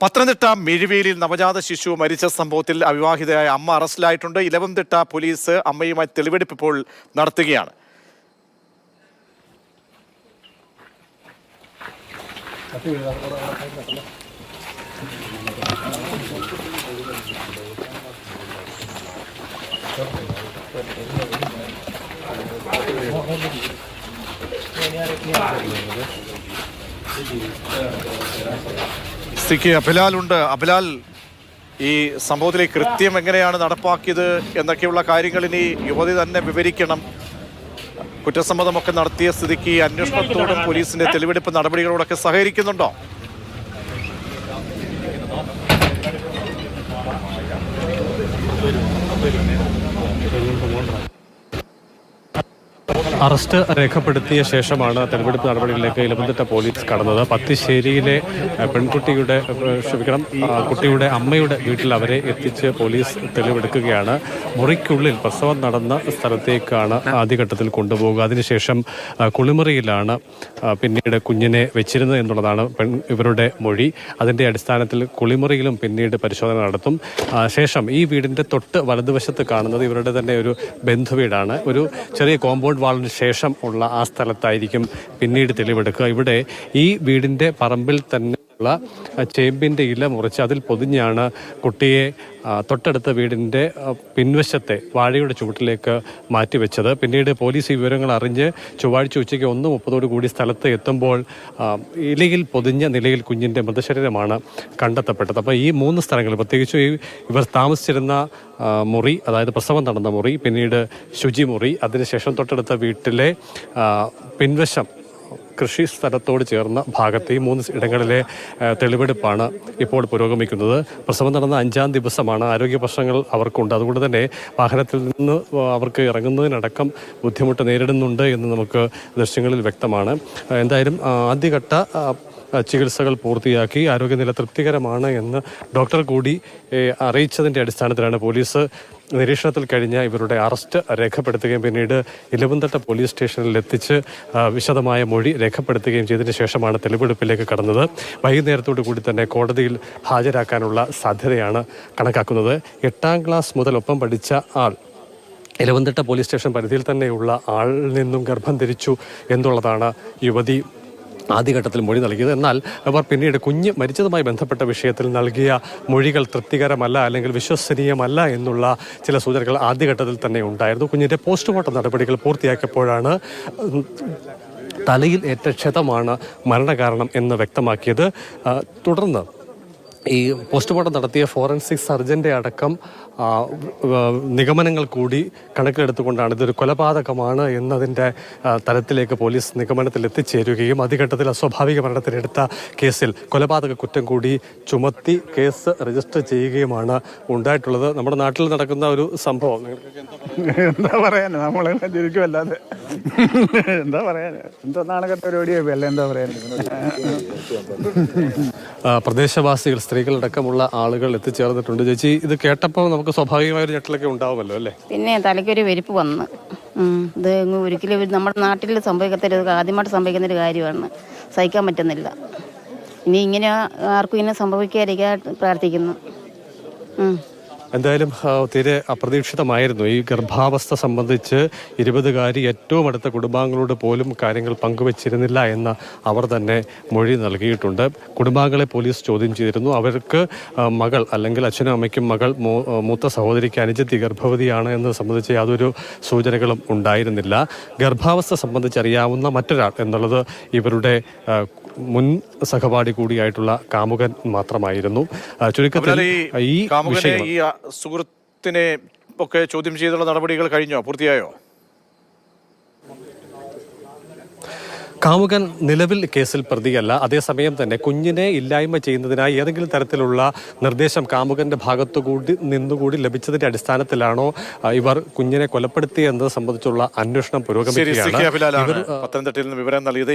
പത്തനംതിട്ട മിഴിവേലിയിൽ നവജാത ശിശു മരിച്ച സംഭവത്തിൽ അവിവാഹിതയായ അമ്മ അറസ്റ്റിലായിട്ടുണ്ട്. ഇലവന്തിട്ട പോലീസ് അമ്മയുമായി തെളിവെടുപ്പ് ഇപ്പോൾ നടത്തുകയാണ്. അഭിലാലുണ്ട്. അഭിലാൽ, ഈ സംഭവത്തിലെ കൃത്യം എങ്ങനെയാണ് നടപ്പാക്കിയത് എന്നൊക്കെയുള്ള കാര്യങ്ങൾ ഇനി യുവതി തന്നെ വിവരിക്കണം. കുറ്റസമ്മതമൊക്കെ നടത്തിയ സ്ഥിതിക്ക് അന്വേഷണത്തോടും പോലീസിന്റെ തെളിവെടുപ്പ് നടപടികളോടൊക്കെ സഹകരിക്കുന്നുണ്ടോ? അറസ്റ്റ് രേഖപ്പെടുത്തിയ ശേഷമാണ് തെളിവെടുപ്പ് നടപടികളിലേക്ക് ഇലവന്തിട്ട പോലീസ് കടന്നത്. പത്തിശ്ശേരിയിലെ കുട്ടിയുടെ അമ്മയുടെ വീട്ടിൽ അവരെ എത്തിച്ച് പോലീസ് തെളിവെടുക്കുകയാണ്. മുറിക്കുള്ളിൽ പ്രസവം നടന്ന സ്ഥലത്തേക്കാണ് ആദ്യഘട്ടത്തിൽ കൊണ്ടുപോകുക. അതിനുശേഷം കുളിമുറിയിലാണ് പിന്നീട് കുഞ്ഞിനെ വെച്ചിരുന്നത് എന്നുള്ളതാണ് ഇവരുടെ മൊഴി. അതിൻ്റെ അടിസ്ഥാനത്തിൽ കുളിമുറിയിലും പിന്നീട് പരിശോധന നടത്തും. ശേഷം ഈ വീടിൻ്റെ തൊട്ട് വലതുവശത്ത് കാണുന്നത് ഇവരുടെ തന്നെ ഒരു ബന്ധുവീടാണ്. ഒരു ചെറിയ കോമ്പൗണ്ട് വാളിന് ശേഷം ഉള്ള ആ സ്ഥലത്തായിരിക്കും പിന്നീട് തെളിവെടുക്കുക. ഇവിടെ ഈ വീടിൻ്റെ പറമ്പിൽ തന്നെ ചേമ്പിൻ്റെ ഇല മുറിച്ച് അതിൽ പൊതിഞ്ഞാണ് കുട്ടിയെ തൊട്ടടുത്ത വീടിൻ്റെ പിൻവശത്തെ വാഴയുടെ ചുവട്ടിലേക്ക് മാറ്റിവെച്ചത്. പിന്നീട് പോലീസ് ഈ വിവരങ്ങൾ അറിഞ്ഞ് ചൊവ്വാഴ്ച ഉച്ചയ്ക്ക് 1:30 സ്ഥലത്ത് എത്തുമ്പോൾ ഇലയിൽ പൊതിഞ്ഞ നിലയിൽ കുഞ്ഞിൻ്റെ മൃതശരീരമാണ് കണ്ടെത്തപ്പെട്ടത്. അപ്പോൾ ഈ 3 സ്ഥലങ്ങൾ, പ്രത്യേകിച്ച് ഇവർ താമസിച്ചിരുന്ന മുറി, അതായത് പ്രസവം നടന്ന മുറി, പിന്നീട് ശുചിമുറി, അതിനുശേഷം തൊട്ടടുത്ത വീട്ടിലെ പിൻവശം കൃഷി സ്ഥലത്തോട് ചേർന്ന ഭാഗത്ത് ഈ 3 ഇടങ്ങളിലെ തെളിവെടുപ്പാണ് ഇപ്പോൾ പുരോഗമിക്കുന്നത്. പ്രസവം നടന്ന 5-ാം ദിവസമാണ്. ആരോഗ്യ പ്രശ്നങ്ങൾ അവർക്കുണ്ട്. അതുകൊണ്ട് തന്നെ വാഹനത്തിൽ നിന്ന് അവർക്ക് ഇറങ്ങുന്നതിനടക്കം ബുദ്ധിമുട്ട് നേരിടുന്നുണ്ട് എന്ന് നമുക്ക് ദൃശ്യങ്ങളിൽ വ്യക്തമാണ്. എന്തായാലും ആദ്യഘട്ട ചികിത്സകൾ പൂർത്തിയാക്കി ആരോഗ്യനില തൃപ്തികരമാണ് എന്ന് ഡോക്ടർ കൂടി അറിയിച്ചതിൻ്റെ അടിസ്ഥാനത്തിലാണ് പോലീസ് നിരീക്ഷണത്തിൽ കഴിഞ്ഞ ഇവരുടെ അറസ്റ്റ് രേഖപ്പെടുത്തുകയും പിന്നീട് ഇലവന്തിട്ട പോലീസ് സ്റ്റേഷനിൽ എത്തിച്ച് വിശദമായ മൊഴി രേഖപ്പെടുത്തുകയും ചെയ്തതിനു ശേഷമാണ് തെളിവെടുപ്പിലേക്ക് കടന്നത്. വൈകുന്നേരത്തോടു കൂടി തന്നെ കോടതിയിൽ ഹാജരാക്കാനുള്ള സാധ്യതയാണ് കണക്കാക്കുന്നത്. 8ാം ക്ലാസ് മുതൽ ഒപ്പം പഠിച്ച ആൾ ഇലവന്തിട്ട പോലീസ് സ്റ്റേഷൻ പരിധിയിൽ തന്നെയുള്ള ആളിൽ നിന്നും ഗർഭം ധരിച്ചു എന്നുള്ളതാണ് യുവതി ആദ്യഘട്ടത്തിൽ മൊഴി നൽകിയത്. എന്നാൽ അവർ പിന്നീട് കുഞ്ഞ് മരിച്ചതുമായി ബന്ധപ്പെട്ട വിഷയത്തിൽ നൽകിയ മൊഴികൾ തൃപ്തികരമല്ല, അല്ലെങ്കിൽ വിശ്വസനീയമല്ല എന്നുള്ള ചില സൂചനകൾ ആദ്യഘട്ടത്തിൽ തന്നെ ഉണ്ടായിരുന്നു. കുഞ്ഞിൻ്റെ പോസ്റ്റ്മോർട്ടം നടപടികൾ പൂർത്തിയാക്കിയപ്പോഴാണ് തലയിൽ ഏറ്റ ക്ഷതമാണ് മരണകാരണം എന്ന് വ്യക്തമാക്കിയത്. തുടർന്ന് ഈ പോസ്റ്റ്മോർട്ടം നടത്തിയ ഫോറൻസിക് സർജൻ്റെ അടക്കം നിഗമനങ്ങൾ കൂടി കണക്കിലെടുത്തുകൊണ്ടാണ് ഇതൊരു കൊലപാതകമാണ് എന്നതിൻ്റെ തലത്തിലേക്ക് പോലീസ് നിഗമനത്തിൽ എത്തിച്ചേരുകയും ആദ്യഘട്ടത്തിൽ അസ്വാഭാവിക മരണത്തിനെടുത്ത കേസിൽ കൊലപാതക കുറ്റം കൂടി ചുമത്തി കേസ് രജിസ്റ്റർ ചെയ്യുകയുമാണ് ഉണ്ടായിട്ടുള്ളത്. നമ്മുടെ നാട്ടിൽ നടക്കുന്ന ഒരു സംഭവം എന്താ പറയാൻ, നമ്മളെല്ലാം ചിരിക്കുമല്ലാതെ എന്താ പറയാൻ, എന്തോ നാണകെട്ട പരിപാടിയല്ല, എന്താ പറയാൻ. പ്രദേശവാസികൾ, സ്ത്രീകളടക്കമുള്ള ആളുകൾ എത്തിച്ചേർന്നിട്ടുണ്ട്. ചേച്ചി, ഇത് കേട്ടപ്പോൾ നമുക്ക് സ്വാഭാവികമായ ഒരു ഞെട്ടലൊക്കെ ഉണ്ടാവുമല്ലോ അല്ലേ? പിന്നെ തലയ്ക്കൊരു വെരിപ്പ് വന്ന് ഇത് ഒരിക്കലും നമ്മുടെ നാട്ടിൽ സംഭവിക്കത്തരുത്, ആദ്യമായിട്ട് സംഭവിക്കുന്നൊരു കാര്യമാണ്. സഹിക്കാൻ പറ്റുന്നില്ല. ഇനി ഇങ്ങനെ ആർക്കും ഇങ്ങനെ സംഭവിക്കാതിരിക്കാൻ പ്രാർത്ഥിക്കുന്നു. എന്തായാലും തീരെ അപ്രതീക്ഷിതമായിരുന്നു. ഈ ഗർഭാവസ്ഥ സംബന്ധിച്ച് 20കാരി ഏറ്റവും അടുത്ത കുടുംബാംഗങ്ങളോട് പോലും കാര്യങ്ങൾ പങ്കുവച്ചിരുന്നില്ല എന്ന് അവർ തന്നെ മൊഴി നൽകിയിട്ടുണ്ട്. കുടുംബാംഗങ്ങളെ പോലീസ് ചോദ്യം ചെയ്തിരുന്നു. അവർക്ക് മകൾ, അല്ലെങ്കിൽ അച്ഛനും അമ്മയ്ക്കും മകൾ, മൂത്ത സഹോദരിക്ക് അനുജത്തി ഗർഭവതിയാണ് എന്നത് സംബന്ധിച്ച് യാതൊരു സൂചനകളും ഉണ്ടായിരുന്നില്ല. ഗർഭാവസ്ഥ സംബന്ധിച്ചറിയാവുന്ന മറ്റൊരാൾ എന്നുള്ളത് ഇവരുടെ മുൻ സഹപാഠി കൂടിയായിട്ടുള്ള കാമുകൻ മാത്രമായിരുന്നു. ചുരുക്കത്തിൽ ഈ സുഹൃത്തിനെ ഒക്കെ ചോദ്യം ചെയ്തുള്ള നടപടികൾ കഴിഞ്ഞോ, പൂർത്തിയായോ? കാമുകൻ നിലവിൽ കേസിൽ പ്രതിയല്ല. അതേസമയം തന്നെ കുഞ്ഞിനെ ഇല്ലായ്മ ചെയ്യുന്നതിനായി ഏതെങ്കിലും തരത്തിലുള്ള നിർദ്ദേശം കാമുകന്റെ ഭാഗത്തുകൂടി നിന്നുകൂടി ലഭിച്ചതിന്റെ അടിസ്ഥാനത്തിലാണോ ഇവർ കുഞ്ഞിനെ കൊലപ്പെടുത്തിയെന്നത് സംബന്ധിച്ചുള്ള അന്വേഷണം പുരോഗമിക്കുകയാണ്. പത്തനംതിട്ടയിൽ നിന്ന് വിവരം നൽകിയത്.